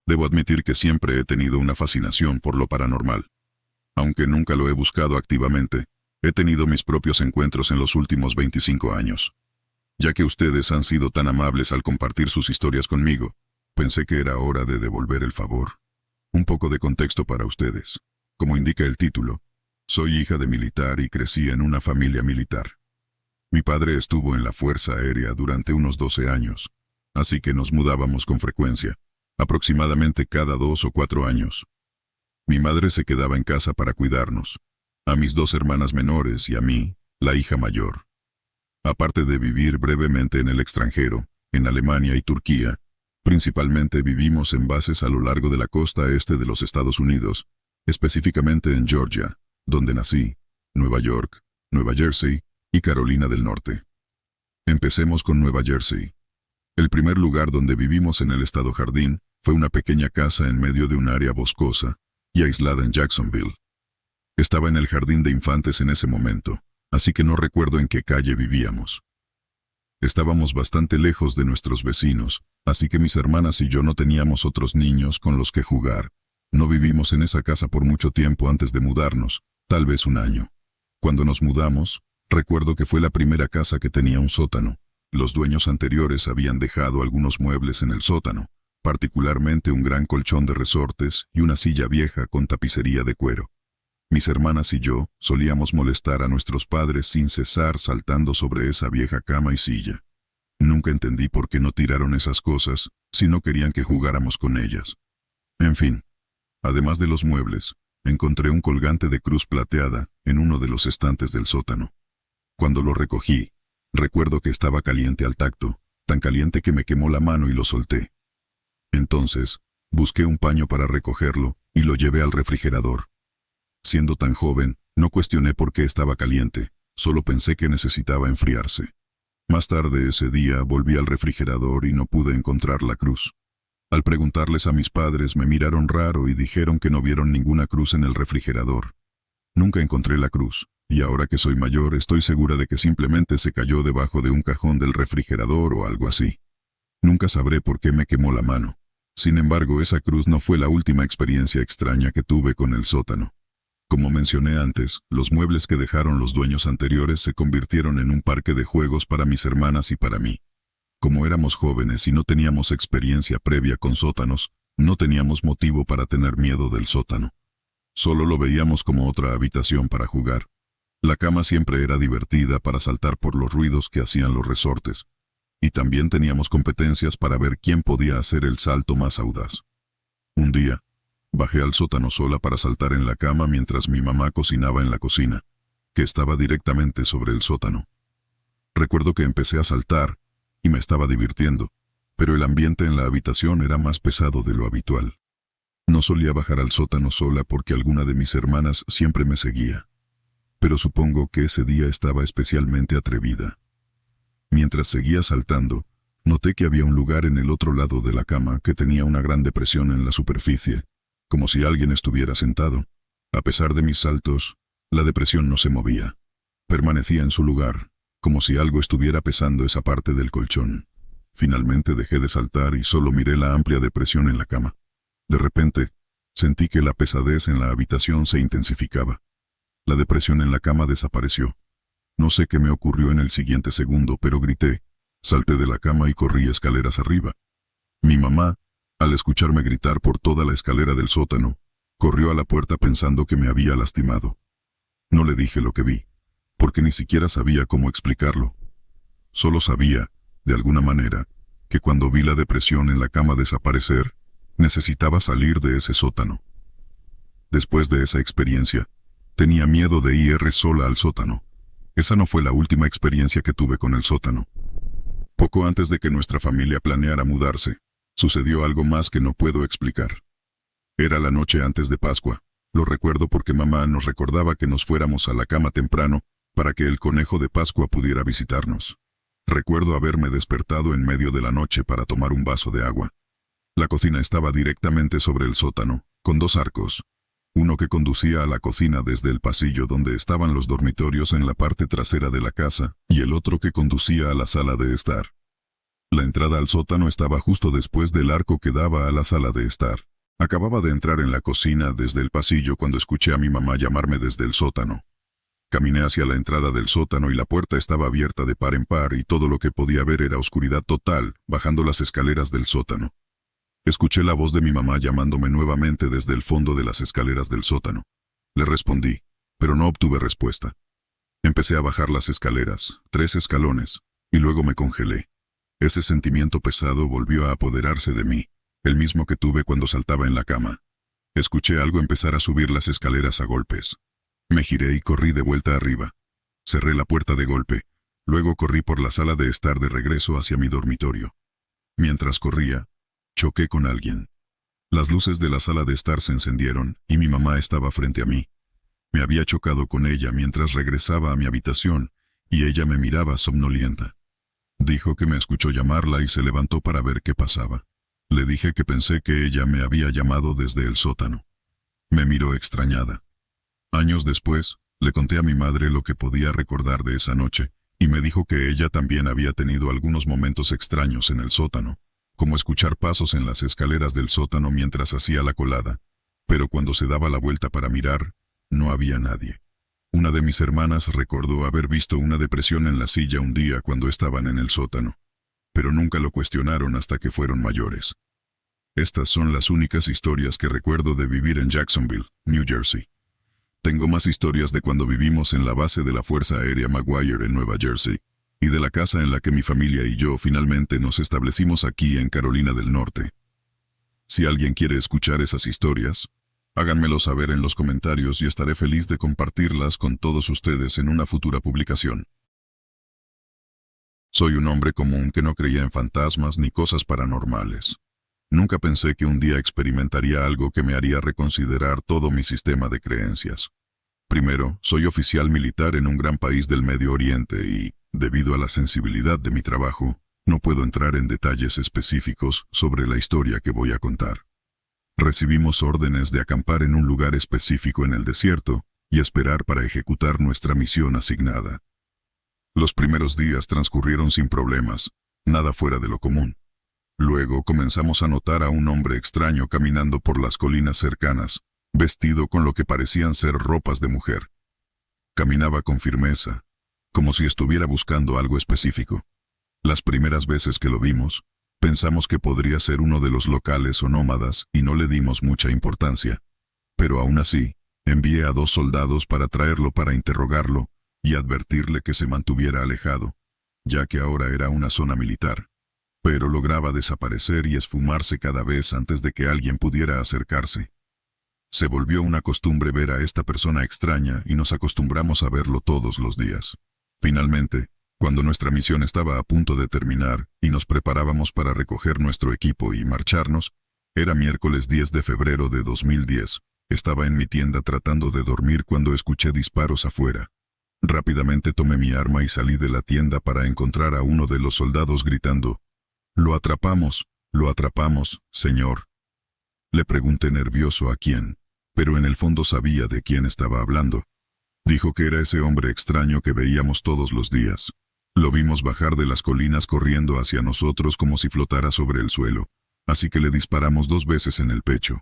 Debo admitir que siempre he tenido una fascinación por lo paranormal. Aunque nunca lo he buscado activamente, he tenido mis propios encuentros en los últimos 25 años. Ya que ustedes han sido tan amables al compartir sus historias conmigo, pensé que era hora de devolver el favor. Un poco de contexto para ustedes. Como indica el título, soy hija de militar y crecí en una familia militar. Mi padre estuvo en la Fuerza Aérea durante unos 12 años, así que nos mudábamos con frecuencia, aproximadamente cada 2 o 4 años. Mi madre se quedaba en casa para cuidarnos, a mis 2 hermanas menores y a mí, la hija mayor. Aparte de vivir brevemente en el extranjero, en Alemania y Turquía, principalmente vivimos en bases a lo largo de la costa este de los Estados Unidos, específicamente en Georgia, donde nací, Nueva York, Nueva Jersey y Carolina del Norte. Empecemos con Nueva Jersey. El primer lugar donde vivimos en el estado Jardín fue una pequeña casa en medio de un área boscosa y aislada en Jacksonville. Estaba en el jardín de infantes en ese momento, así que no recuerdo en qué calle vivíamos. Estábamos bastante lejos de nuestros vecinos, así que mis hermanas y yo no teníamos otros niños con los que jugar. No vivimos en esa casa por mucho tiempo antes de mudarnos, tal vez un año. Cuando nos mudamos, recuerdo que fue la primera casa que tenía un sótano. Los dueños anteriores habían dejado algunos muebles en el sótano, particularmente un gran colchón de resortes y una silla vieja con tapicería de cuero. Mis hermanas y yo solíamos molestar a nuestros padres sin cesar saltando sobre esa vieja cama y silla. Nunca entendí por qué no tiraron esas cosas si no querían que jugáramos con ellas. En fin, además de los muebles, encontré un colgante de cruz plateada en uno de los estantes del sótano. Cuando lo recogí, recuerdo que estaba caliente al tacto, tan caliente que me quemó la mano y lo solté. Entonces, busqué un paño para recogerlo y lo llevé al refrigerador. Siendo tan joven, no cuestioné por qué estaba caliente, solo pensé que necesitaba enfriarse. Más tarde ese día volví al refrigerador y no pude encontrar la cruz. Al preguntarles a mis padres me miraron raro y dijeron que no vieron ninguna cruz en el refrigerador. Nunca encontré la cruz, y ahora que soy mayor estoy segura de que simplemente se cayó debajo de un cajón del refrigerador o algo así. Nunca sabré por qué me quemó la mano. Sin embargo, esa cruz no fue la última experiencia extraña que tuve con el sótano. Como mencioné antes, los muebles que dejaron los dueños anteriores se convirtieron en un parque de juegos para mis hermanas y para mí. Como éramos jóvenes y no teníamos experiencia previa con sótanos, no teníamos motivo para tener miedo del sótano. Solo lo veíamos como otra habitación para jugar. La cama siempre era divertida para saltar por los ruidos que hacían los resortes. Y también teníamos competencias para ver quién podía hacer el salto más audaz. Un día, bajé al sótano sola para saltar en la cama mientras mi mamá cocinaba en la cocina, que estaba directamente sobre el sótano. Recuerdo que empecé a saltar y me estaba divirtiendo, pero el ambiente en la habitación era más pesado de lo habitual. No solía bajar al sótano sola porque alguna de mis hermanas siempre me seguía, pero supongo que ese día estaba especialmente atrevida. Mientras seguía saltando, noté que había un lugar en el otro lado de la cama que tenía una gran depresión en la superficie, como si alguien estuviera sentado. A pesar de mis saltos, la depresión no se movía. Permanecía en su lugar, como si algo estuviera pesando esa parte del colchón. Finalmente dejé de saltar y solo miré la amplia depresión en la cama. De repente, sentí que la pesadez en la habitación se intensificaba. La depresión en la cama desapareció. No sé qué me ocurrió en el siguiente segundo, pero grité, salté de la cama y corrí escaleras arriba. Mi mamá, al escucharme gritar por toda la escalera del sótano, corrió a la puerta pensando que me había lastimado. No le dije lo que vi, porque ni siquiera sabía cómo explicarlo. Solo sabía, de alguna manera, que cuando vi la depresión en la cama desaparecer, necesitaba salir de ese sótano. Después de esa experiencia, tenía miedo de ir sola al sótano. Esa no fue la última experiencia que tuve con el sótano. Poco antes de que nuestra familia planeara mudarse, sucedió algo más que no puedo explicar. Era la noche antes de Pascua. Lo recuerdo porque mamá nos recordaba que nos fuéramos a la cama temprano para que el conejo de Pascua pudiera visitarnos. Recuerdo haberme despertado en medio de la noche para tomar un vaso de agua. La cocina estaba directamente sobre el sótano, con 2 arcos. Uno que conducía a la cocina desde el pasillo donde estaban los dormitorios en la parte trasera de la casa, y el otro que conducía a la sala de estar. La entrada al sótano estaba justo después del arco que daba a la sala de estar. Acababa de entrar en la cocina desde el pasillo cuando escuché a mi mamá llamarme desde el sótano. Caminé hacia la entrada del sótano y la puerta estaba abierta de par en par y todo lo que podía ver era oscuridad total, bajando las escaleras del sótano. Escuché la voz de mi mamá llamándome nuevamente desde el fondo de las escaleras del sótano. Le respondí, pero no obtuve respuesta. Empecé a bajar las escaleras, 3 escalones, y luego me congelé. Ese sentimiento pesado volvió a apoderarse de mí, el mismo que tuve cuando saltaba en la cama. Escuché algo empezar a subir las escaleras a golpes. Me giré y corrí de vuelta arriba. Cerré la puerta de golpe, luego corrí por la sala de estar de regreso hacia mi dormitorio. Mientras corría, choqué con alguien. Las luces de la sala de estar se encendieron y mi mamá estaba frente a mí. Me había chocado con ella mientras regresaba a mi habitación y ella me miraba somnolienta. Dijo que me escuchó llamarla y se levantó para ver qué pasaba. Le dije que pensé que ella me había llamado desde el sótano. Me miró extrañada. Años después, le conté a mi madre lo que podía recordar de esa noche, y me dijo que ella también había tenido algunos momentos extraños en el sótano, como escuchar pasos en las escaleras del sótano mientras hacía la colada, pero cuando se daba la vuelta para mirar, no había nadie. Una de mis hermanas recordó haber visto una depresión en la silla un día cuando estaban en el sótano, pero nunca lo cuestionaron hasta que fueron mayores. Estas son las únicas historias que recuerdo de vivir en Jacksonville, New Jersey. Tengo más historias de cuando vivimos en la base de la Fuerza Aérea Maguire en Nueva Jersey, y de la casa en la que mi familia y yo finalmente nos establecimos aquí en Carolina del Norte. Si alguien quiere escuchar esas historias, háganmelo saber en los comentarios y estaré feliz de compartirlas con todos ustedes en una futura publicación. Soy un hombre común que no creía en fantasmas ni cosas paranormales. Nunca pensé que un día experimentaría algo que me haría reconsiderar todo mi sistema de creencias. Primero, soy oficial militar en un gran país del Medio Oriente y, debido a la sensibilidad de mi trabajo, no puedo entrar en detalles específicos sobre la historia que voy a contar. Recibimos órdenes de acampar en un lugar específico en el desierto y esperar para ejecutar nuestra misión asignada. Los primeros días transcurrieron sin problemas, nada fuera de lo común. Luego comenzamos a notar a un hombre extraño caminando por las colinas cercanas, vestido con lo que parecían ser ropas de mujer. Caminaba con firmeza, como si estuviera buscando algo específico. Las primeras veces que lo vimos, pensamos que podría ser uno de los locales o nómadas y no le dimos mucha importancia. Pero aún así, envié a 2 soldados para traerlo para interrogarlo y advertirle que se mantuviera alejado, ya que ahora era una zona militar. Pero lograba desaparecer y esfumarse cada vez antes de que alguien pudiera acercarse. Se volvió una costumbre ver a esta persona extraña y nos acostumbramos a verlo todos los días. Finalmente, cuando nuestra misión estaba a punto de terminar y nos preparábamos para recoger nuestro equipo y marcharnos, era miércoles 10 de febrero de 2010. Estaba en mi tienda tratando de dormir cuando escuché disparos afuera. Rápidamente tomé mi arma y salí de la tienda para encontrar a uno de los soldados gritando: lo atrapamos, señor. Le pregunté nervioso a quién, pero en el fondo sabía de quién estaba hablando. Dijo que era ese hombre extraño que veíamos todos los días. Lo vimos bajar de las colinas corriendo hacia nosotros como si flotara sobre el suelo, así que le disparamos 2 veces en el pecho.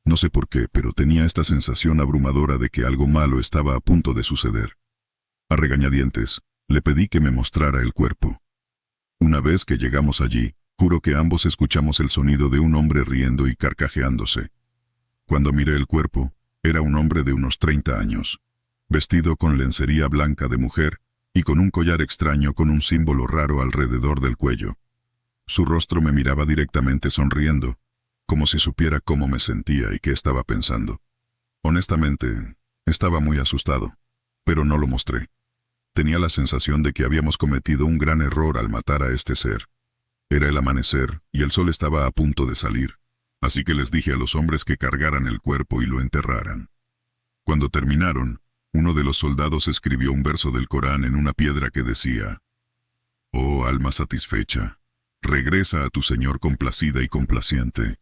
No sé por qué, pero tenía esta sensación abrumadora de que algo malo estaba a punto de suceder. A regañadientes, le pedí que me mostrara el cuerpo. Una vez que llegamos allí, juro que ambos escuchamos el sonido de un hombre riendo y carcajeándose. Cuando miré el cuerpo, era un hombre de unos 30 años, vestido con lencería blanca de mujer y con un collar extraño con un símbolo raro alrededor del cuello. Su rostro me miraba directamente sonriendo, como si supiera cómo me sentía y qué estaba pensando. Honestamente, estaba muy asustado, pero no lo mostré. Tenía la sensación de que habíamos cometido un gran error al matar a este ser. Era el amanecer y el sol estaba a punto de salir, así que les dije a los hombres que cargaran el cuerpo y lo enterraran. Cuando terminaron, uno de los soldados escribió un verso del Corán en una piedra que decía: «Oh alma satisfecha, regresa a tu Señor complacida y complaciente.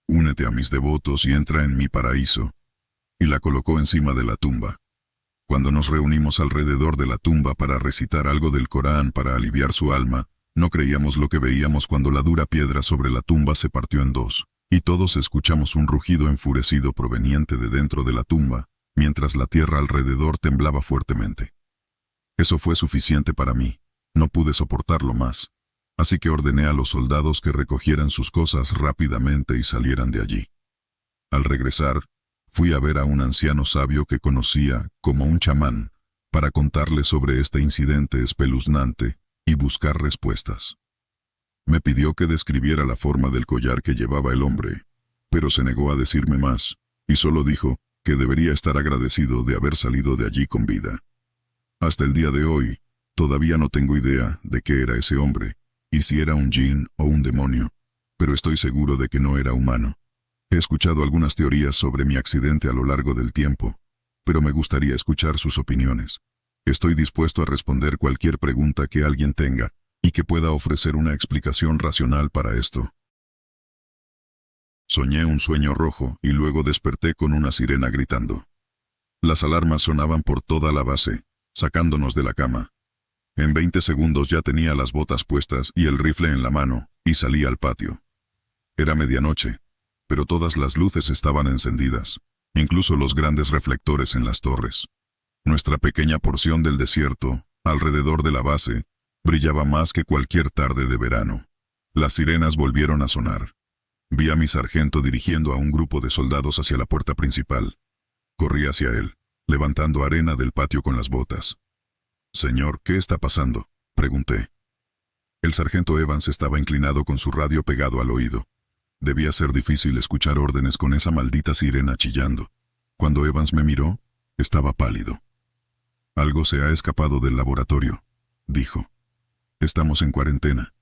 Únete a mis devotos y entra en mi paraíso». Y la colocó encima de la tumba. Cuando nos reunimos alrededor de la tumba para recitar algo del Corán para aliviar su alma, No creíamos lo que veíamos cuando la dura piedra sobre la tumba se partió en dos, y todos escuchamos un rugido enfurecido proveniente de dentro de la tumba, mientras la tierra alrededor temblaba fuertemente. Eso fue suficiente para mí. No pude soportarlo más. Así que ordené a los soldados que recogieran sus cosas rápidamente y salieran de allí. Al regresar, fui a ver a un anciano sabio que conocía como un chamán, para contarle sobre este incidente espeluznante y buscar respuestas. Me pidió que describiera la forma del collar que llevaba el hombre, pero se negó a decirme más, y solo dijo que debería estar agradecido de haber salido de allí con vida. Hasta el día de hoy, todavía no tengo idea de qué era ese hombre, y si era un jinn o un demonio, pero estoy seguro de que no era humano. He escuchado algunas teorías sobre mi accidente a lo largo del tiempo, pero me gustaría escuchar sus opiniones. Estoy dispuesto a responder cualquier pregunta que alguien tenga, y que pueda ofrecer una explicación racional para esto. Soñé un sueño rojo y luego desperté con una sirena gritando. Las alarmas sonaban por toda la base, sacándonos de la cama. En 20 segundos ya tenía las botas puestas y el rifle en la mano, y salí al patio. Era medianoche, pero todas las luces estaban encendidas, incluso los grandes reflectores en las torres. Nuestra pequeña porción del desierto, alrededor de la base, brillaba más que cualquier tarde de verano. Las sirenas volvieron a sonar. Vi a mi sargento dirigiendo a un grupo de soldados hacia la puerta principal. Corrí hacia él, levantando arena del patio con las botas. «Señor, ¿qué está pasando?», pregunté. El sargento Evans estaba inclinado con su radio pegado al oído. Debía ser difícil escuchar órdenes con esa maldita sirena chillando. Cuando Evans me miró, estaba pálido. «Algo se ha escapado del laboratorio», dijo. «Estamos en cuarentena».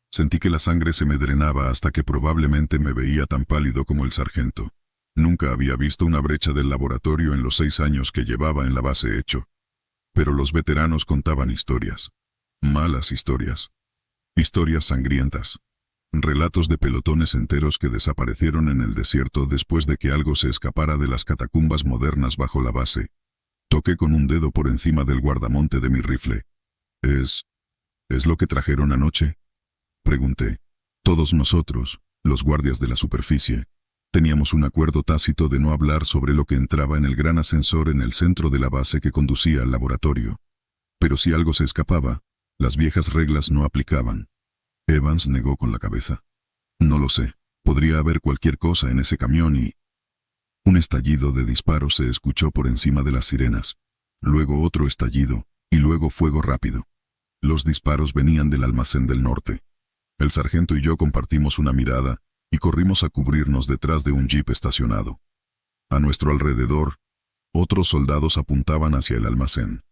Sentí que la sangre se me drenaba hasta que probablemente me veía tan pálido como el sargento. Nunca había visto una brecha del laboratorio en los 6 años que llevaba en la base hecho. Pero los veteranos contaban historias. Malas historias. Historias sangrientas. Relatos de pelotones enteros que desaparecieron en el desierto después de que algo se escapara de las catacumbas modernas bajo la base. Toqué con un dedo por encima del guardamonte de mi rifle. ¿Es lo que trajeron anoche?», pregunté. Todos nosotros, los guardias de la superficie, teníamos un acuerdo tácito de no hablar sobre lo que entraba en el gran ascensor en el centro de la base que conducía al laboratorio. Pero si algo se escapaba, las viejas reglas no aplicaban. Evans negó con la cabeza. «No lo sé. Podría haber cualquier cosa en ese camión y...». Un estallido de disparos se escuchó por encima de las sirenas. Luego otro estallido, y luego fuego rápido. Los disparos venían del almacén del norte. El sargento y yo compartimos una mirada, y corrimos a cubrirnos detrás de un jeep estacionado. A nuestro alrededor, otros soldados apuntaban hacia el almacén.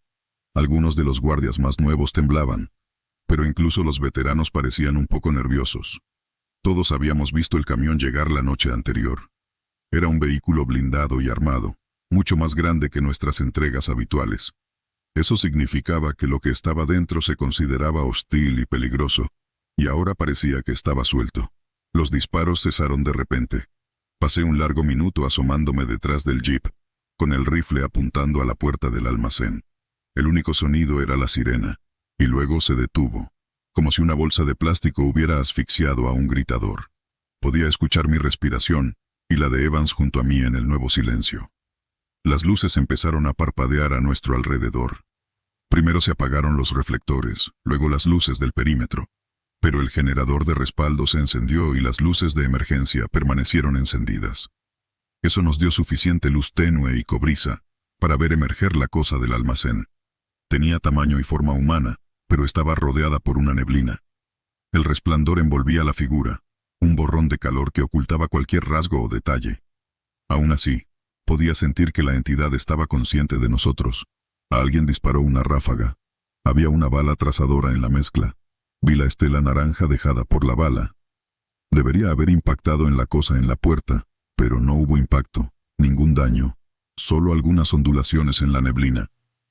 Algunos de los guardias más nuevos temblaban, pero incluso los veteranos parecían un poco nerviosos. Todos habíamos visto el camión llegar la noche anterior. Era un vehículo blindado y armado, mucho más grande que nuestras entregas habituales. Eso significaba que lo que estaba dentro se consideraba hostil y peligroso, y ahora parecía que estaba suelto. Los disparos cesaron de repente. Pasé un largo minuto asomándome detrás del jeep, con el rifle apuntando a la puerta del almacén. El único sonido era la sirena, y luego se detuvo, como si una bolsa de plástico hubiera asfixiado a un gritador. Podía escuchar mi respiración, y la de Evans junto a mí en el nuevo silencio. Las luces empezaron a parpadear a nuestro alrededor. Primero se apagaron los reflectores, luego las luces del perímetro. Pero el generador de respaldo se encendió y las luces de emergencia permanecieron encendidas. Eso nos dio suficiente luz tenue y cobriza para ver emerger la cosa del almacén. Tenía tamaño y forma humana, pero estaba rodeada por una neblina. El resplandor envolvía la figura, un borrón de calor que ocultaba cualquier rasgo o detalle. Aún así, podía sentir que la entidad estaba consciente de nosotros. Alguien disparó una ráfaga. Había una bala trazadora en la mezcla. Vi la estela naranja dejada por la bala. Debería haber impactado en la cosa en la puerta, pero no hubo impacto, ningún daño, solo algunas ondulaciones en la neblina.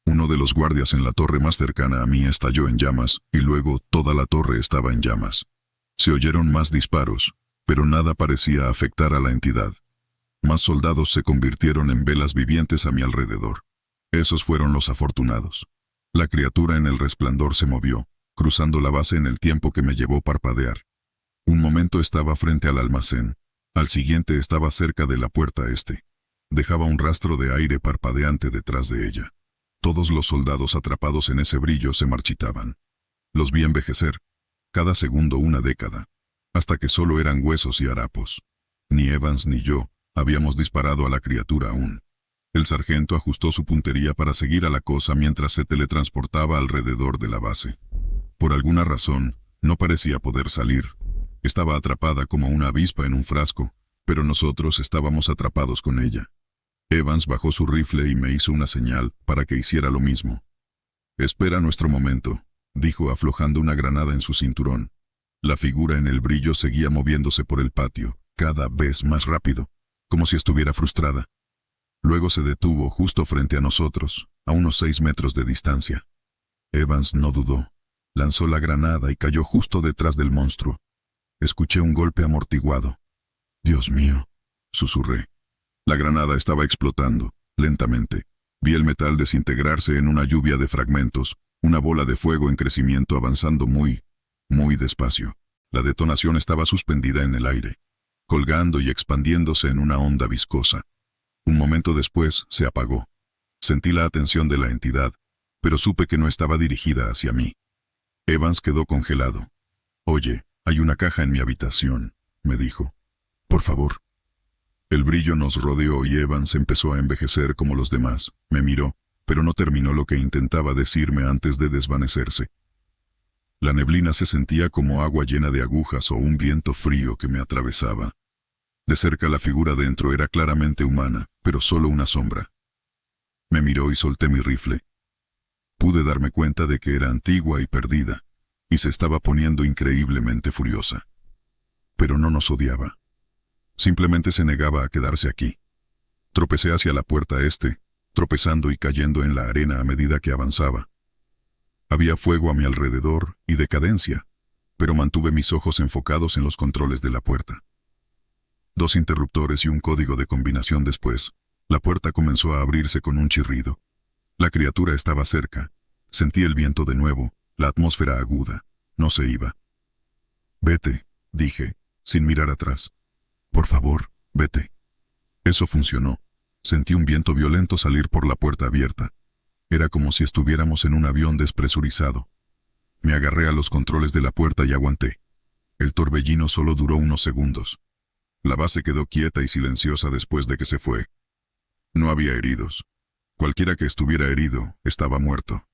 Uno de los guardias en la torre más cercana a mí estalló en llamas, y luego toda la torre estaba en llamas. Se oyeron más disparos, pero nada parecía afectar a la entidad. Más soldados se convirtieron en velas vivientes a mi alrededor. Esos fueron los afortunados. La criatura en el resplandor se movió, cruzando la base en el tiempo que me llevó parpadear. Un momento estaba frente al almacén, al siguiente estaba cerca de la puerta este. Dejaba un rastro de aire parpadeante detrás de ella. Todos los soldados atrapados en ese brillo se marchitaban. Los vi envejecer, cada segundo una década, hasta que solo eran huesos y harapos. Ni Evans ni yo habíamos disparado a la criatura aún. El sargento ajustó su puntería para seguir a la cosa mientras se teletransportaba alrededor de la base. Por alguna razón, no parecía poder salir. Estaba atrapada como una avispa en un frasco, pero nosotros estábamos atrapados con ella. Evans bajó su rifle y me hizo una señal para que hiciera lo mismo. «Espera nuestro momento», dijo aflojando una granada en su cinturón. La figura en el brillo seguía moviéndose por el patio, cada vez más rápido, como si estuviera frustrada. Luego se detuvo justo frente a nosotros, a unos 6 metros de distancia. Evans no dudó. Lanzó la granada y cayó justo detrás del monstruo. Escuché un golpe amortiguado. «Dios mío», susurré. La granada estaba explotando, lentamente. Vi el metal desintegrarse en una lluvia de fragmentos, una bola de fuego en crecimiento avanzando muy despacio. La detonación estaba suspendida en el aire, colgando y expandiéndose en una onda viscosa. Un momento después se apagó. Sentí la atención de la entidad, pero supe que no estaba dirigida hacia mí. Evans quedó congelado. «Oye, hay una caja en mi habitación», me dijo. «Por favor». El brillo nos rodeó y Evans empezó a envejecer como los demás. Me miró, pero no terminó lo que intentaba decirme antes de desvanecerse. La neblina se sentía como agua llena de agujas o un viento frío que me atravesaba. De cerca la figura dentro era claramente humana, pero solo una sombra. Me miró y solté mi rifle. Pude darme cuenta de que era antigua y perdida, y se estaba poniendo increíblemente furiosa. Pero no nos odiaba. Simplemente se negaba a quedarse aquí. Tropecé hacia la puerta este, tropezando y cayendo en la arena a medida que avanzaba. Había fuego a mi alrededor y decadencia, pero mantuve mis ojos enfocados en los controles de la puerta. 2 interruptores y un código de combinación después, la puerta comenzó a abrirse con un chirrido. La criatura estaba cerca. Sentí el viento de nuevo, la atmósfera aguda. No se iba. «Vete», dije, sin mirar atrás. «Por favor, vete». Eso funcionó. Sentí un viento violento salir por la puerta abierta. Era como si estuviéramos en un avión despresurizado. Me agarré a los controles de la puerta y aguanté. El torbellino solo duró unos segundos. La base quedó quieta y silenciosa después de que se fue. No había heridos. Cualquiera que estuviera herido estaba muerto.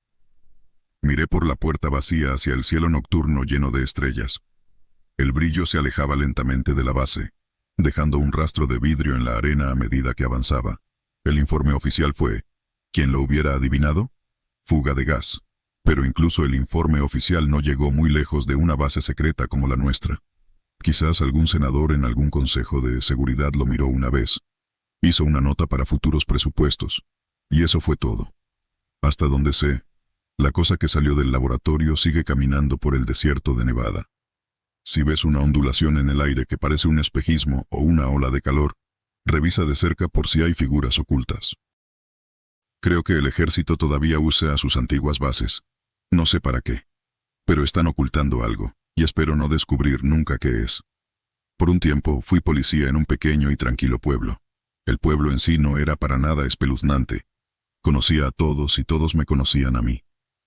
Miré por la puerta vacía hacia el cielo nocturno lleno de estrellas. El brillo se alejaba lentamente de la base, dejando un rastro de vidrio en la arena a medida que avanzaba. El informe oficial fue, ¿quién lo hubiera adivinado? Fuga de gas. Pero incluso el informe oficial no llegó muy lejos de una base secreta como la nuestra. Quizás algún senador en algún consejo de seguridad lo miró una vez. Hizo una nota para futuros presupuestos. Y eso fue todo. Hasta donde sé, la cosa que salió del laboratorio sigue caminando por el desierto de Nevada. Si ves una ondulación en el aire que parece un espejismo o una ola de calor, revisa de cerca por si hay figuras ocultas. Creo que el ejército todavía usa sus antiguas bases. No sé para qué. Pero están ocultando algo, y espero no descubrir nunca qué es. Por un tiempo fui policía en un pequeño y tranquilo pueblo. El pueblo en sí no era para nada espeluznante. Conocía a todos y todos me conocían a mí.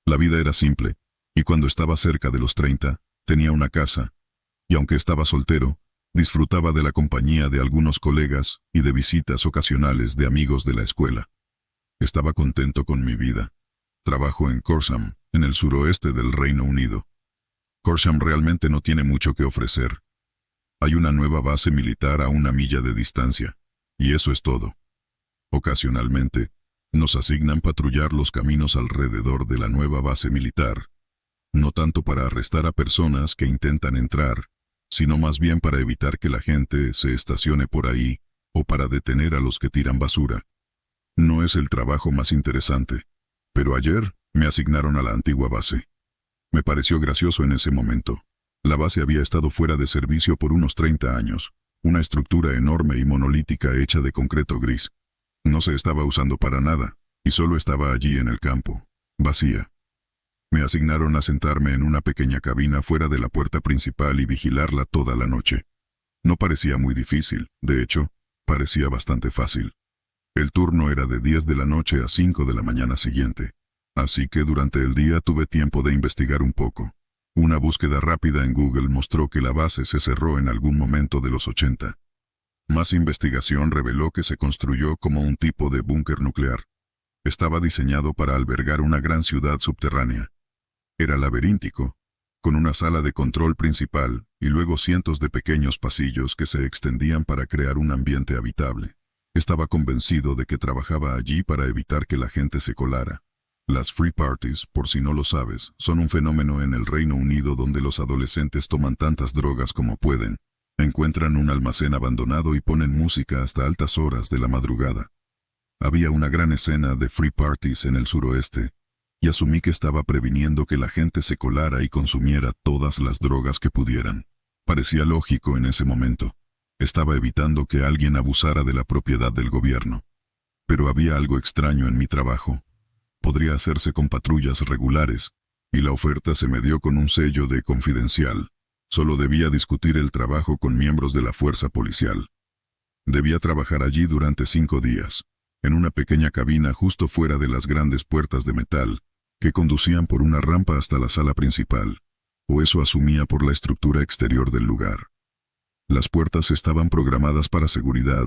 La vida era simple, y cuando estaba cerca de los 30, tenía una casa, y aunque estaba soltero, disfrutaba de la compañía de algunos colegas y de visitas ocasionales de amigos de la escuela. Estaba contento con mi vida. Trabajo en Corsham, en el suroeste del Reino Unido. Corsham realmente no tiene mucho que ofrecer. Hay una nueva base militar a 1 milla de distancia, y eso es todo. Ocasionalmente, nos asignan patrullar los caminos alrededor de la nueva base militar, no tanto para arrestar a personas que intentan entrar, sino más bien para evitar que la gente se estacione por ahí o para detener a los que tiran basura. No es el trabajo más interesante, pero ayer me asignaron a la antigua base. Me pareció gracioso en ese momento. La base había estado fuera de servicio por unos 30 años, una estructura enorme y monolítica hecha de concreto gris. No se estaba usando para nada, y solo estaba allí en el campo, vacía. Me asignaron a sentarme en una pequeña cabina fuera de la puerta principal y vigilarla toda la noche. No parecía muy difícil, de hecho, parecía bastante fácil. El turno era de 10 de la noche a 5 de la mañana siguiente, así que durante el día tuve tiempo de investigar un poco. Una búsqueda rápida en Google mostró que la base se cerró en algún momento de los 80. Más investigación reveló que se construyó como un tipo de búnker nuclear. Estaba diseñado para albergar una gran ciudad subterránea. Era laberíntico, con una sala de control principal y luego cientos de pequeños pasillos que se extendían para crear un ambiente habitable. Estaba convencido de que trabajaba allí para evitar que la gente se colara. Las free parties, por si no lo sabes, son un fenómeno en el Reino Unido donde los adolescentes toman tantas drogas como pueden, encuentran un almacén abandonado y ponen música hasta altas horas de la madrugada. Había una gran escena de free parties en el suroeste, y asumí que estaba previniendo que la gente se colara y consumiera todas las drogas que pudieran. Parecía lógico en ese momento. Estaba evitando que alguien abusara de la propiedad del gobierno. Pero había algo extraño en mi trabajo. Podría hacerse con patrullas regulares, y la oferta se me dio con un sello de confidencial. Solo debía discutir el trabajo con miembros de la fuerza policial. Debía trabajar allí durante 5 días, en una pequeña cabina justo fuera de las grandes puertas de metal, que conducían por una rampa hasta la sala principal, o eso asumía por la estructura exterior del lugar. Las puertas estaban programadas para seguridad,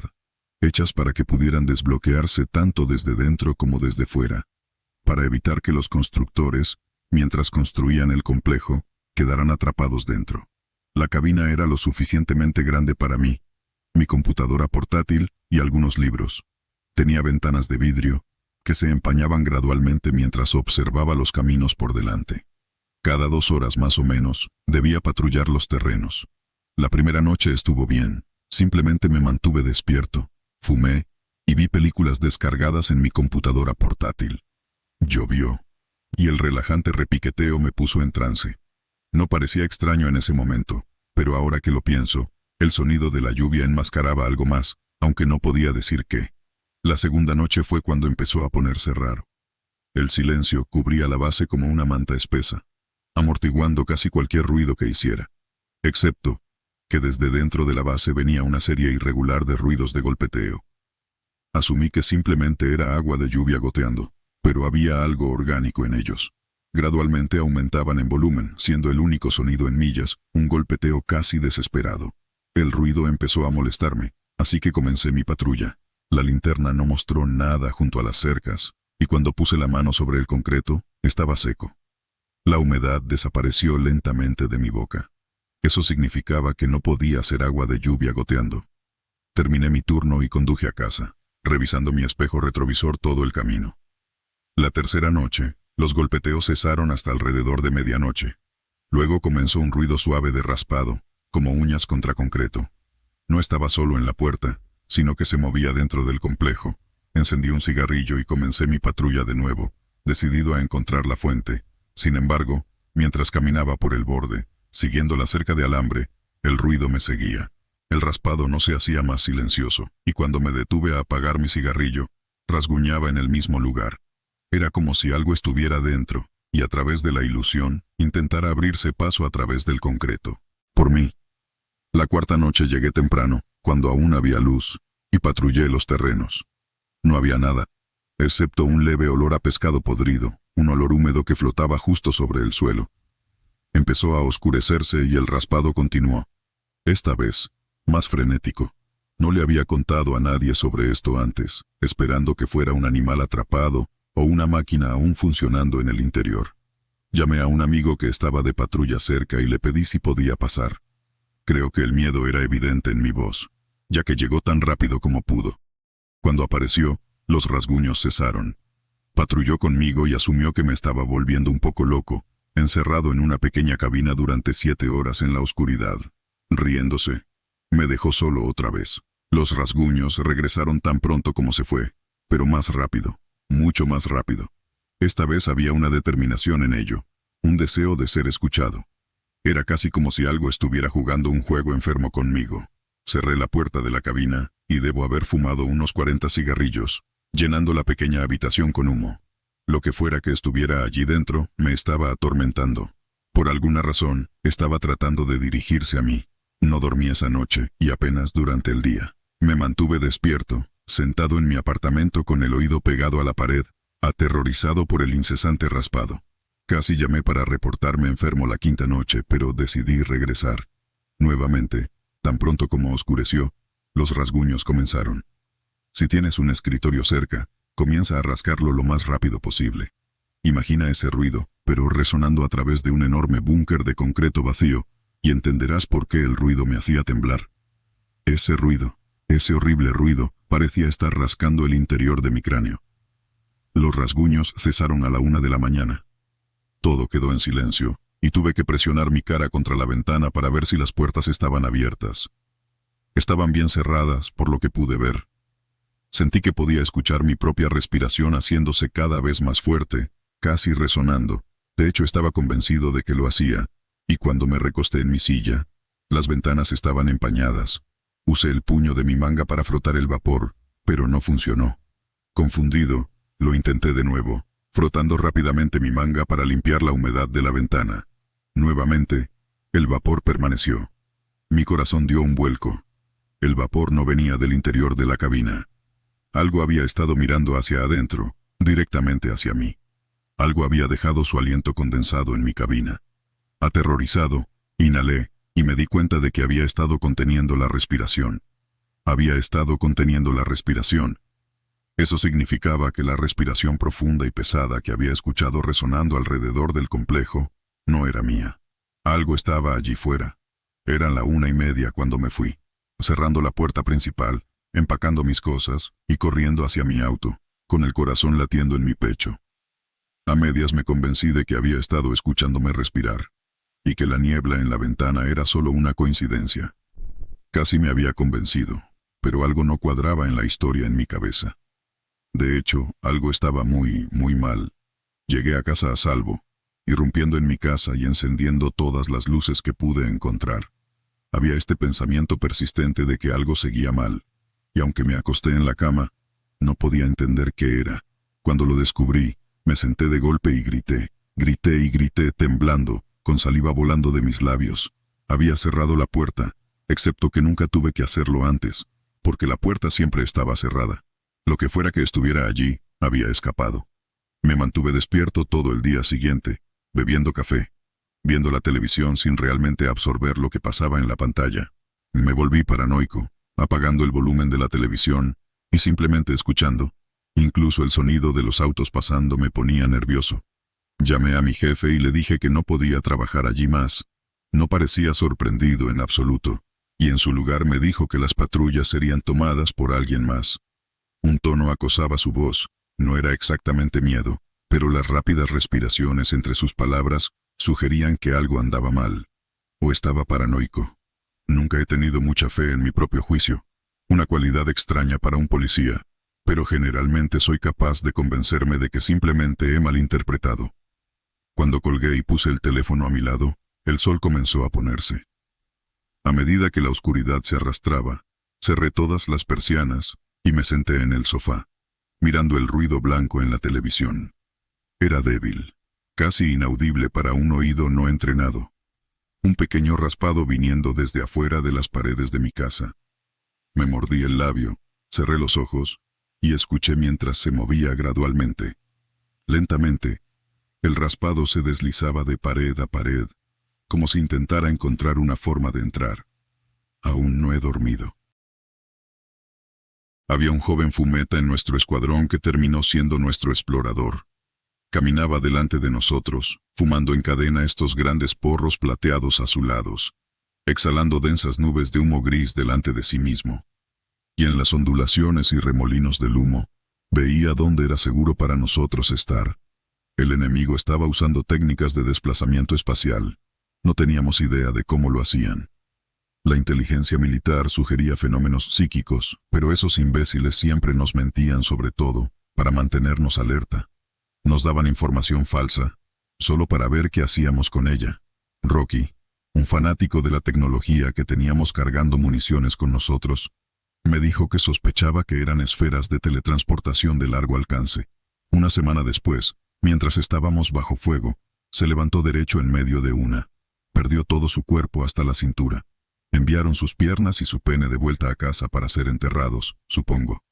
hechas para que pudieran desbloquearse tanto desde dentro como desde fuera, para evitar que los constructores, mientras construían el complejo, quedaran atrapados dentro. La cabina era lo suficientemente grande para mí, mi computadora portátil y algunos libros. Tenía ventanas de vidrio, que se empañaban gradualmente mientras observaba los caminos por delante. Cada 2 horas más o menos, debía patrullar los terrenos. La primera noche estuvo bien, simplemente me mantuve despierto, fumé, y vi películas descargadas en mi computadora portátil. Llovió, y el relajante repiqueteo me puso en trance. No parecía extraño en ese momento, pero ahora que lo pienso, el sonido de la lluvia enmascaraba algo más, aunque no podía decir qué. La segunda noche fue cuando empezó a ponerse raro. El silencio cubría la base como una manta espesa, amortiguando casi cualquier ruido que hiciera, excepto que desde dentro de la base venía una serie irregular de ruidos de golpeteo. Asumí que simplemente era agua de lluvia goteando, pero había algo orgánico en ellos. Gradualmente aumentaban en volumen, siendo el único sonido en millas, un golpeteo casi desesperado. El ruido empezó a molestarme, así que comencé mi patrulla. La linterna no mostró nada junto a las cercas, y cuando puse la mano sobre el concreto, estaba seco. La humedad desapareció lentamente de mi boca. Eso significaba que no podía ser agua de lluvia goteando. Terminé mi turno y conduje a casa, revisando mi espejo retrovisor todo el camino. La tercera noche, los golpeteos cesaron hasta alrededor de medianoche. Luego comenzó un ruido suave de raspado, como uñas contra concreto. No estaba solo en la puerta, sino que se movía dentro del complejo. Encendí un cigarrillo y comencé mi patrulla de nuevo, decidido a encontrar la fuente. Sin embargo, mientras caminaba por el borde, siguiendo la cerca de alambre, el ruido me seguía. El raspado no se hacía más silencioso, y cuando me detuve a apagar mi cigarrillo, rasguñaba en el mismo lugar. Era como si algo estuviera dentro, y a través de la ilusión, intentara abrirse paso a través del concreto. Por mí. La cuarta noche llegué temprano, cuando aún había luz, y patrullé los terrenos. No había nada, excepto un leve olor a pescado podrido, un olor húmedo que flotaba justo sobre el suelo. Empezó a oscurecerse y el raspado continuó. Esta vez, más frenético. No le había contado a nadie sobre esto antes, esperando que fuera un animal atrapado o una máquina aún funcionando en el interior. Llamé a un amigo que estaba de patrulla cerca y le pedí si podía pasar. Creo que el miedo era evidente en mi voz, ya que llegó tan rápido como pudo. Cuando apareció, los rasguños cesaron. Patrulló conmigo y asumió que me estaba volviendo un poco loco, encerrado en una pequeña cabina durante 7 horas en la oscuridad. Riéndose, me dejó solo otra vez. Los rasguños regresaron tan pronto como se fue, pero más rápido, mucho más rápido. Esta vez había una determinación en ello, un deseo de ser escuchado. Era casi como si algo estuviera jugando un juego enfermo conmigo. Cerré la puerta de la cabina, y debo haber fumado unos 40 cigarrillos, llenando la pequeña habitación con humo. Lo que fuera que estuviera allí dentro, me estaba atormentando. Por alguna razón, estaba tratando de dirigirse a mí. No dormí esa noche, y apenas durante el día. Me mantuve despierto, sentado en mi apartamento con el oído pegado a la pared, aterrorizado por el incesante raspado. Casi llamé para reportarme enfermo la quinta noche, pero decidí regresar. Nuevamente, tan pronto como oscureció, los rasguños comenzaron. Si tienes un escritorio cerca, comienza a rascarlo lo más rápido posible. Imagina ese ruido, pero resonando a través de un enorme búnker de concreto vacío, y entenderás por qué el ruido me hacía temblar. Ese ruido, ese horrible ruido, parecía estar rascando el interior de mi cráneo. Los rasguños cesaron a la 1 de la mañana. Todo quedó en silencio, y tuve que presionar mi cara contra la ventana para ver si las puertas estaban abiertas. Estaban bien cerradas, por lo que pude ver. Sentí que podía escuchar mi propia respiración haciéndose cada vez más fuerte, casi resonando. De hecho, estaba convencido de que lo hacía, y cuando me recosté en mi silla, las ventanas estaban empañadas. Usé el puño de mi manga para frotar el vapor, pero no funcionó. Confundido, lo intenté de nuevo, frotando rápidamente mi manga para limpiar la humedad de la ventana. Nuevamente, el vapor permaneció. Mi corazón dio un vuelco. El vapor no venía del interior de la cabina. Algo había estado mirando hacia adentro, directamente hacia mí. Algo había dejado su aliento condensado en mi cabina. Aterrorizado, inhalé, y me di cuenta de que había estado conteniendo la respiración. Había estado conteniendo la respiración. Eso significaba que la respiración profunda y pesada que había escuchado resonando alrededor del complejo no era mía. Algo estaba allí fuera. Eran la 1:30 cuando me fui, cerrando la puerta principal, empacando mis cosas y corriendo hacia mi auto, con el corazón latiendo en mi pecho. A medias me convencí de que había estado escuchándome respirar, y que la niebla en la ventana era solo una coincidencia. Casi me había convencido, pero algo no cuadraba en la historia en mi cabeza. De hecho, algo estaba muy mal. Llegué a casa a salvo, irrumpiendo en mi casa y encendiendo todas las luces que pude encontrar. Había este pensamiento persistente de que algo seguía mal, y aunque me acosté en la cama, no podía entender qué era. Cuando lo descubrí, me senté de golpe y grité temblando, con saliva volando de mis labios. Había cerrado la puerta, excepto que nunca tuve que hacerlo antes, porque la puerta siempre estaba cerrada. Lo que fuera que estuviera allí, había escapado. Me mantuve despierto todo el día siguiente, bebiendo café, viendo la televisión sin realmente absorber lo que pasaba en la pantalla. Me volví paranoico, apagando el volumen de la televisión y simplemente escuchando. Incluso el sonido de los autos pasando me ponía nervioso. Llamé a mi jefe y le dije que no podía trabajar allí más. No parecía sorprendido en absoluto, y en su lugar me dijo que las patrullas serían tomadas por alguien más. Un tono acosaba su voz. No era exactamente miedo, pero las rápidas respiraciones entre sus palabras sugerían que algo andaba mal. O estaba paranoico. Nunca he tenido mucha fe en mi propio juicio, una cualidad extraña para un policía, pero generalmente soy capaz de convencerme de que simplemente he malinterpretado. Cuando colgué y puse el teléfono a mi lado, el sol comenzó a ponerse. A medida que la oscuridad se arrastraba, cerré todas las persianas y me senté en el sofá, mirando el ruido blanco en la televisión. Era débil, casi inaudible para un oído no entrenado. Un pequeño raspado viniendo desde afuera de las paredes de mi casa. Me mordí el labio, cerré los ojos y escuché mientras se movía gradualmente. Lentamente, el raspado se deslizaba de pared a pared, como si intentara encontrar una forma de entrar. Aún no he dormido. Había un joven fumeta en nuestro escuadrón que terminó siendo nuestro explorador. Caminaba delante de nosotros, fumando en cadena estos grandes porros plateados azulados, exhalando densas nubes de humo gris delante de sí mismo. Y en las ondulaciones y remolinos del humo, veía dónde era seguro para nosotros estar. El enemigo estaba usando técnicas de desplazamiento espacial. No teníamos idea de cómo lo hacían. La inteligencia militar sugería fenómenos psíquicos, pero esos imbéciles siempre nos mentían sobre todo, para mantenernos alerta. Nos daban información falsa, solo para ver qué hacíamos con ella. Rocky, un fanático de la tecnología que teníamos cargando municiones con nosotros, me dijo que sospechaba que eran esferas de teletransportación de largo alcance. Una semana después, mientras estábamos bajo fuego, se levantó derecho en medio de una. Perdió todo su cuerpo hasta la cintura. Enviaron sus piernas y su pene de vuelta a casa para ser enterrados, supongo.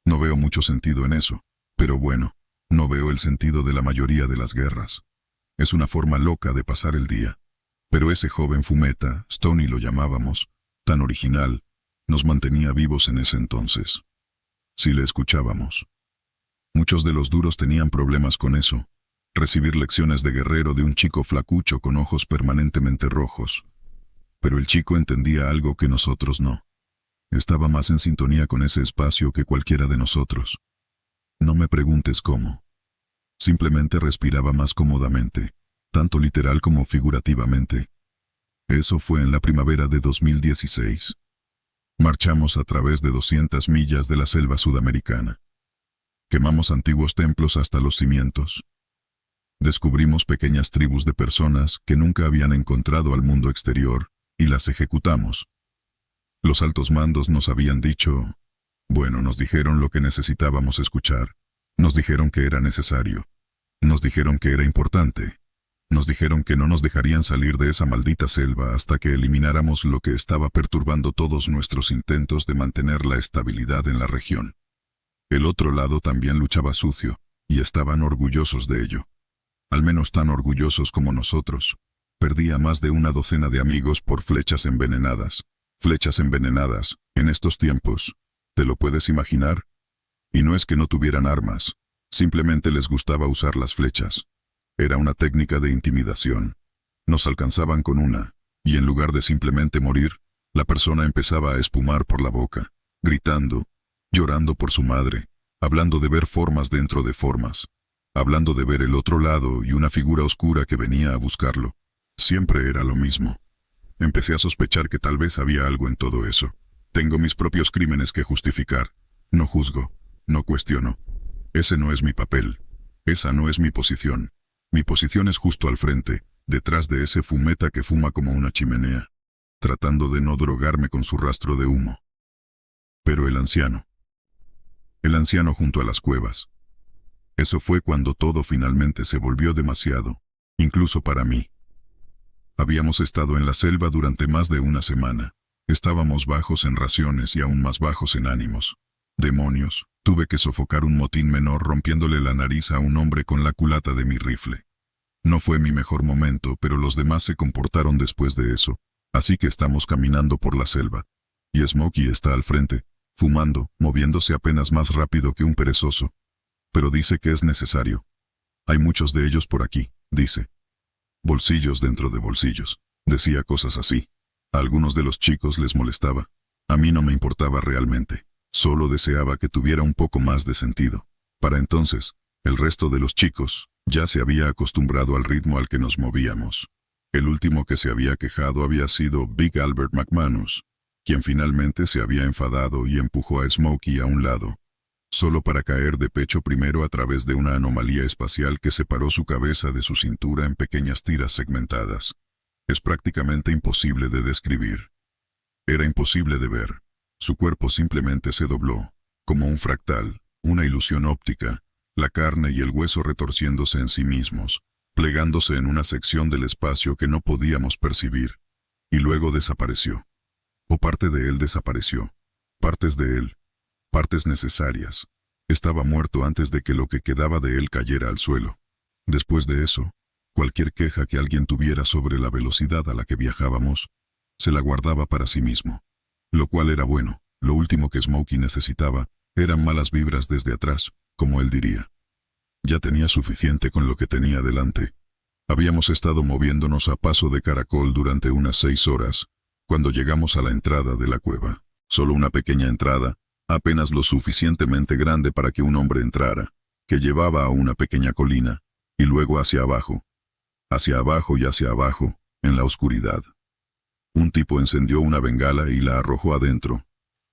No veo mucho sentido en eso, pero bueno, no veo el sentido de la mayoría de las guerras. Es una forma loca de pasar el día. Pero ese joven fumeta, Stoney lo llamábamos, tan original, nos mantenía vivos en ese entonces. Si le escuchábamos. Muchos de los duros tenían problemas con eso. Recibir lecciones de guerrero de un chico flacucho con ojos permanentemente rojos. Pero el chico entendía algo que nosotros no. Estaba más en sintonía con ese espacio que cualquiera de nosotros. No me preguntes cómo. Simplemente respiraba más cómodamente, tanto literal como figurativamente. Eso fue en la primavera de 2016. Marchamos a través de 200 millas de la selva sudamericana. Quemamos antiguos templos hasta los cimientos. Descubrimos pequeñas tribus de personas que nunca habían encontrado al mundo exterior y las ejecutamos. Los altos mandos nos habían dicho, bueno, nos dijeron lo que necesitábamos escuchar. Nos dijeron que era necesario. Nos dijeron que era importante. Nos dijeron que no nos dejarían salir de esa maldita selva hasta que elimináramos lo que estaba perturbando todos nuestros intentos de mantener la estabilidad en la región. El otro lado también luchaba sucio, y estaban orgullosos de ello. Al menos tan orgullosos como nosotros. Perdí a más de una docena de amigos por flechas envenenadas. Flechas envenenadas, en estos tiempos. ¿Te lo puedes imaginar? Y no es que no tuvieran armas, simplemente les gustaba usar las flechas. Era una técnica de intimidación. Nos alcanzaban con una, y en lugar de simplemente morir, la persona empezaba a espumar por la boca, gritando, llorando por su madre, hablando de ver formas dentro de formas, hablando de ver el otro lado y una figura oscura que venía a buscarlo. Siempre era lo mismo. Empecé a sospechar que tal vez había algo en todo eso. Tengo mis propios crímenes que justificar. No juzgo, no cuestiono. Ese no es mi papel. Esa no es mi posición. Mi posición es justo al frente, detrás de ese fumeta que fuma como una chimenea, tratando de no drogarme con su rastro de humo. Pero el anciano junto a las cuevas. Eso fue cuando todo finalmente se volvió demasiado, incluso para mí. Habíamos estado en la selva durante más de una semana. Estábamos bajos en raciones y aún más bajos en ánimos. Demonios, tuve que sofocar un motín menor rompiéndole la nariz a un hombre con la culata de mi rifle. No fue mi mejor momento, pero los demás se comportaron después de eso, así que estamos caminando por la selva. Y Smokey está al frente, fumando, moviéndose apenas más rápido que un perezoso. Pero dice que es necesario. Hay muchos de ellos por aquí, dice. Bolsillos dentro de bolsillos. Decía cosas así. A algunos de los chicos les molestaba. A mí no me importaba realmente. Solo deseaba que tuviera un poco más de sentido. Para entonces, el resto de los chicos ya se había acostumbrado al ritmo al que nos movíamos. El último que se había quejado había sido Big Albert McManus, quien finalmente se había enfadado y empujó a Smokey a un lado, solo para caer de pecho primero a través de una anomalía espacial que separó su cabeza de su cintura en pequeñas tiras segmentadas. Es prácticamente imposible de describir. Era imposible de ver. Su cuerpo simplemente se dobló, como un fractal, una ilusión óptica, la carne y el hueso retorciéndose en sí mismos, plegándose en una sección del espacio que no podíamos percibir, y luego desapareció. O parte de él desapareció. Partes de él. Partes necesarias. Estaba muerto antes de que lo que quedaba de él cayera al suelo. Después de eso, cualquier queja que alguien tuviera sobre la velocidad a la que viajábamos, se la guardaba para sí mismo. Lo cual era bueno. Lo último que Smokey necesitaba eran malas vibras desde atrás, como él diría. Ya tenía suficiente con lo que tenía delante. Habíamos estado moviéndonos a paso de caracol durante unas 6 horas, cuando llegamos a la entrada de la cueva. Solo una pequeña entrada, apenas lo suficientemente grande para que un hombre entrara, que llevaba a una pequeña colina, y luego hacia abajo y hacia abajo, en la oscuridad. Un tipo encendió una bengala y la arrojó adentro,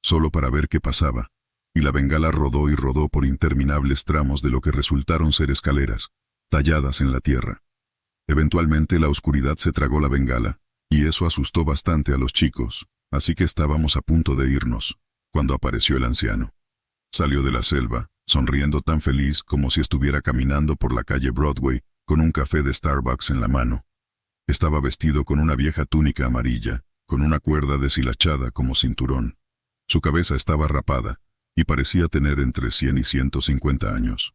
solo para ver qué pasaba, y la bengala rodó y rodó por interminables tramos de lo que resultaron ser escaleras, talladas en la tierra. Eventualmente la oscuridad se tragó la bengala, y eso asustó bastante a los chicos, así que estábamos a punto de irnos, cuando apareció el anciano. Salió de la selva, sonriendo tan feliz como si estuviera caminando por la calle Broadway con un café de Starbucks en la mano. Estaba vestido con una vieja túnica amarilla, con una cuerda deshilachada como cinturón. Su cabeza estaba rapada, y parecía tener entre 100 y 150 años.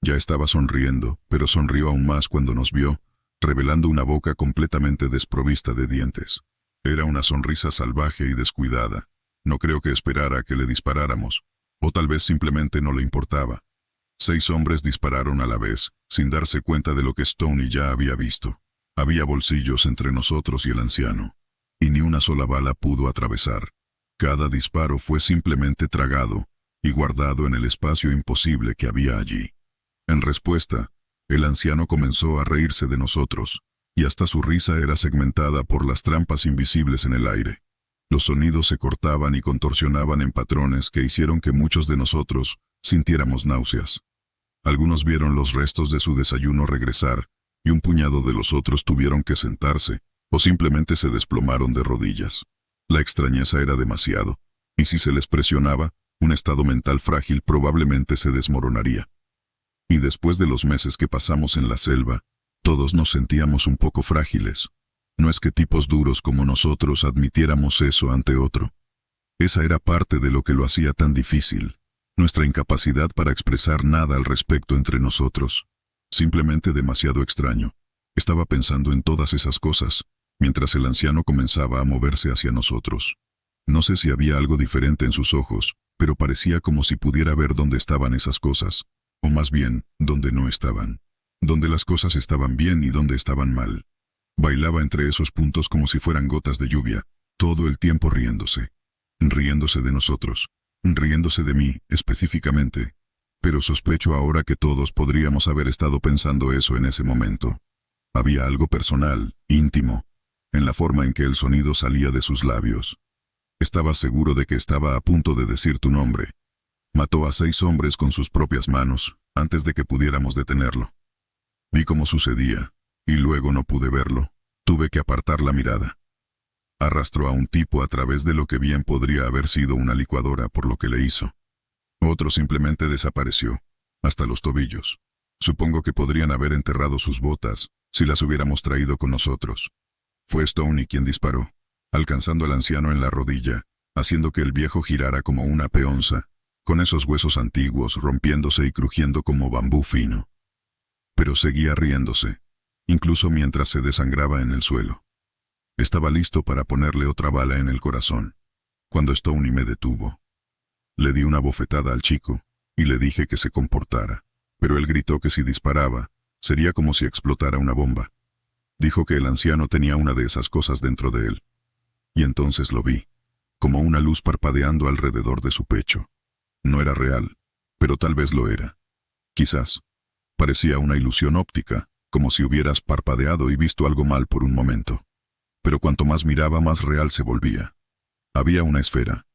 Ya estaba sonriendo, pero sonrió aún más cuando nos vio, revelando una boca completamente desprovista de dientes. Era una sonrisa salvaje y descuidada. No creo que esperara a que le disparáramos, o tal vez simplemente no le importaba. 6 hombres dispararon a la vez, sin darse cuenta de lo que Stoney ya había visto. Había bolsillos entre nosotros y el anciano, y ni una sola bala pudo atravesar. Cada disparo fue simplemente tragado y guardado en el espacio imposible que había allí. En respuesta, el anciano comenzó a reírse de nosotros, y hasta su risa era segmentada por las trampas invisibles en el aire. Los sonidos se cortaban y contorsionaban en patrones que hicieron que muchos de nosotros sintiéramos náuseas. Algunos vieron los restos de su desayuno regresar, y un puñado de los otros tuvieron que sentarse, o simplemente se desplomaron de rodillas. La extrañeza era demasiado, y si se les presionaba, un estado mental frágil probablemente se desmoronaría. Y después de los meses que pasamos en la selva, todos nos sentíamos un poco frágiles. No es que tipos duros como nosotros admitiéramos eso ante otro. Esa era parte de lo que lo hacía tan difícil, nuestra incapacidad para expresar nada al respecto entre nosotros. Simplemente demasiado extraño. Estaba pensando en todas esas cosas, mientras el anciano comenzaba a moverse hacia nosotros. No sé si había algo diferente en sus ojos, pero parecía como si pudiera ver dónde estaban esas cosas, o más bien, dónde no estaban. Dónde las cosas estaban bien y dónde estaban mal. Bailaba entre esos puntos como si fueran gotas de lluvia, todo el tiempo riéndose. Riéndose de nosotros. Riéndose de mí, específicamente. Pero sospecho ahora que todos podríamos haber estado pensando eso en ese momento. Había algo personal, íntimo, en la forma en que el sonido salía de sus labios. Estaba seguro de que estaba a punto de decir tu nombre. Mató a 6 hombres con sus propias manos, antes de que pudiéramos detenerlo. Vi cómo sucedía, y luego no pude verlo. Tuve que apartar la mirada. Arrastró a un tipo a través de lo que bien podría haber sido una licuadora por lo que le hizo. Otro simplemente desapareció, hasta los tobillos. Supongo que podrían haber enterrado sus botas, si las hubiéramos traído con nosotros. Fue Stoney quien disparó, alcanzando al anciano en la rodilla, haciendo que el viejo girara como una peonza, con esos huesos antiguos rompiéndose y crujiendo como bambú fino. Pero seguía riéndose, incluso mientras se desangraba en el suelo. Estaba listo para ponerle otra bala en el corazón, cuando Stoney me detuvo. Le di una bofetada al chico, y le dije que se comportara, pero él gritó que si disparaba, sería como si explotara una bomba. Dijo que el anciano tenía una de esas cosas dentro de él. Y entonces lo vi, como una luz parpadeando alrededor de su pecho. No era real, pero tal vez lo era. Quizás. Parecía una ilusión óptica, como si hubieras parpadeado y visto algo mal por un momento. Pero cuanto más miraba, más real se volvía. Había una esfera,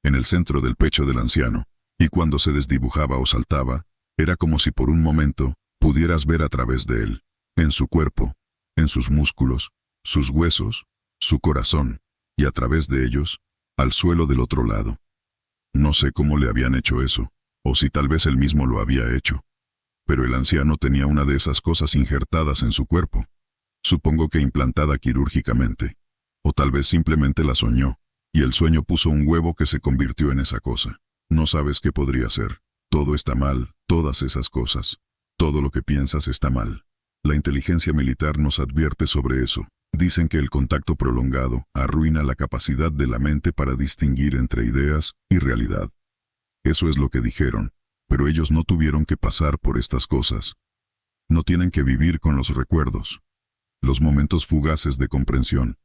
en el centro del pecho del anciano, y cuando se desdibujaba o saltaba, era como si por un momento pudieras ver a través de él, en su cuerpo, en sus músculos, sus huesos, su corazón, y a través de ellos, al suelo del otro lado. No sé cómo le habían hecho eso, o si tal vez él mismo lo había hecho. Pero el anciano tenía una de esas cosas injertadas en su cuerpo. Supongo que implantada quirúrgicamente. O tal vez simplemente la soñó, y el sueño puso un huevo que se convirtió en esa cosa. No sabes qué podría ser. Todo está mal, todas esas cosas. Todo lo que piensas está mal. La inteligencia militar nos advierte sobre eso. Dicen que el contacto prolongado arruina la capacidad de la mente para distinguir entre ideas y realidad. Eso es lo que dijeron, pero ellos no tuvieron que pasar por estas cosas. No tienen que vivir con los recuerdos, los momentos fugaces de comprensión.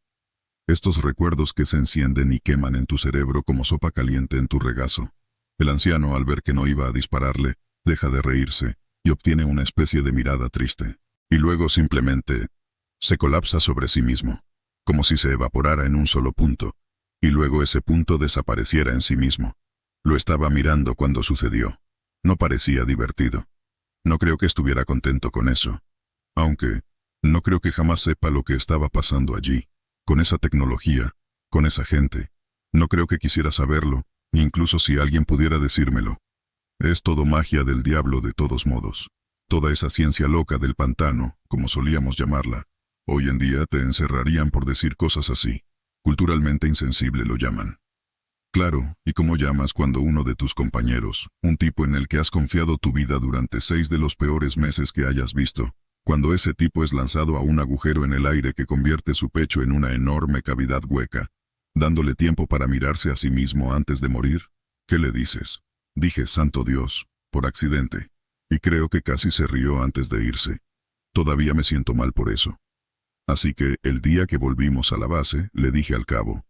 Estos recuerdos que se encienden y queman en tu cerebro como sopa caliente en tu regazo. El anciano, al ver que no iba a dispararle, deja de reírse y obtiene una especie de mirada triste. Y luego simplemente se colapsa sobre sí mismo, como si se evaporara en un solo punto, y luego ese punto desapareciera en sí mismo. Lo estaba mirando cuando sucedió. No parecía divertido. No creo que estuviera contento con eso. Aunque, no creo que jamás sepa lo que estaba pasando allí, con esa tecnología, con esa gente. No creo que quisiera saberlo, incluso si alguien pudiera decírmelo. Es todo magia del diablo de todos modos. Toda esa ciencia loca del pantano, como solíamos llamarla, hoy en día te encerrarían por decir cosas así. Culturalmente insensible lo llaman. Claro, ¿y cómo llamas cuando uno de tus compañeros, un tipo en el que has confiado tu vida durante 6 de los peores meses que hayas visto, cuando ese tipo es lanzado a un agujero en el aire que convierte su pecho en una enorme cavidad hueca, dándole tiempo para mirarse a sí mismo antes de morir? ¿Qué le dices? Dije, santo Dios, por accidente, y creo que casi se rió antes de irse. Todavía me siento mal por eso. Así que, el día que volvimos a la base, le dije al cabo,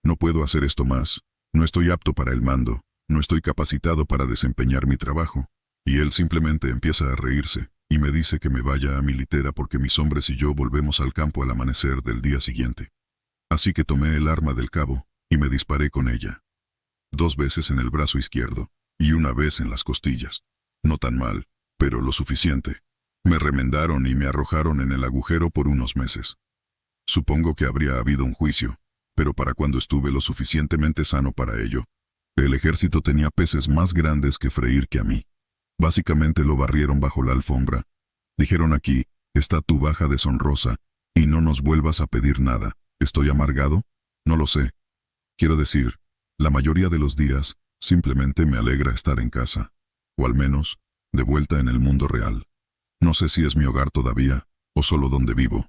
no puedo hacer esto más, no estoy apto para el mando, no estoy capacitado para desempeñar mi trabajo. Y él simplemente empieza a reírse, y me dice que me vaya a mi litera porque mis hombres y yo volvemos al campo al amanecer del día siguiente. Así que tomé el arma del cabo, y me disparé con ella. 2 veces en el brazo izquierdo, y 1 vez en las costillas. No tan mal, pero lo suficiente. Me remendaron y me arrojaron en el agujero por unos meses. Supongo que habría habido un juicio, pero para cuando estuve lo suficientemente sano para ello, el ejército tenía peces más grandes que freír que a mí. Básicamente lo barrieron bajo la alfombra. Dijeron aquí, está tu baja deshonrosa, y no nos vuelvas a pedir nada. ¿Estoy amargado? No lo sé. Quiero decir, la mayoría de los días, simplemente me alegra estar en casa. O al menos, de vuelta en el mundo real. No sé si es mi hogar todavía, o solo donde vivo.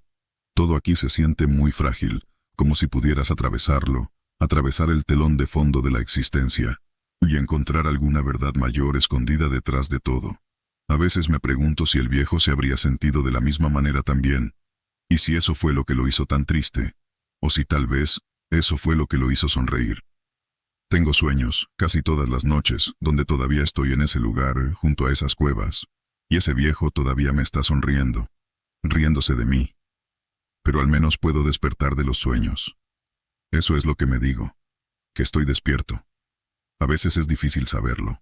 Todo aquí se siente muy frágil, como si pudieras atravesarlo, atravesar el telón de fondo de la existencia, y encontrar alguna verdad mayor escondida detrás de todo. A veces me pregunto si el viejo se habría sentido de la misma manera también, y si eso fue lo que lo hizo tan triste, o si tal vez, eso fue lo que lo hizo sonreír. Tengo sueños, casi todas las noches, donde todavía estoy en ese lugar, junto a esas cuevas, y ese viejo todavía me está sonriendo, riéndose de mí. Pero al menos puedo despertar de los sueños. Eso es lo que me digo, que estoy despierto. A veces es difícil saberlo.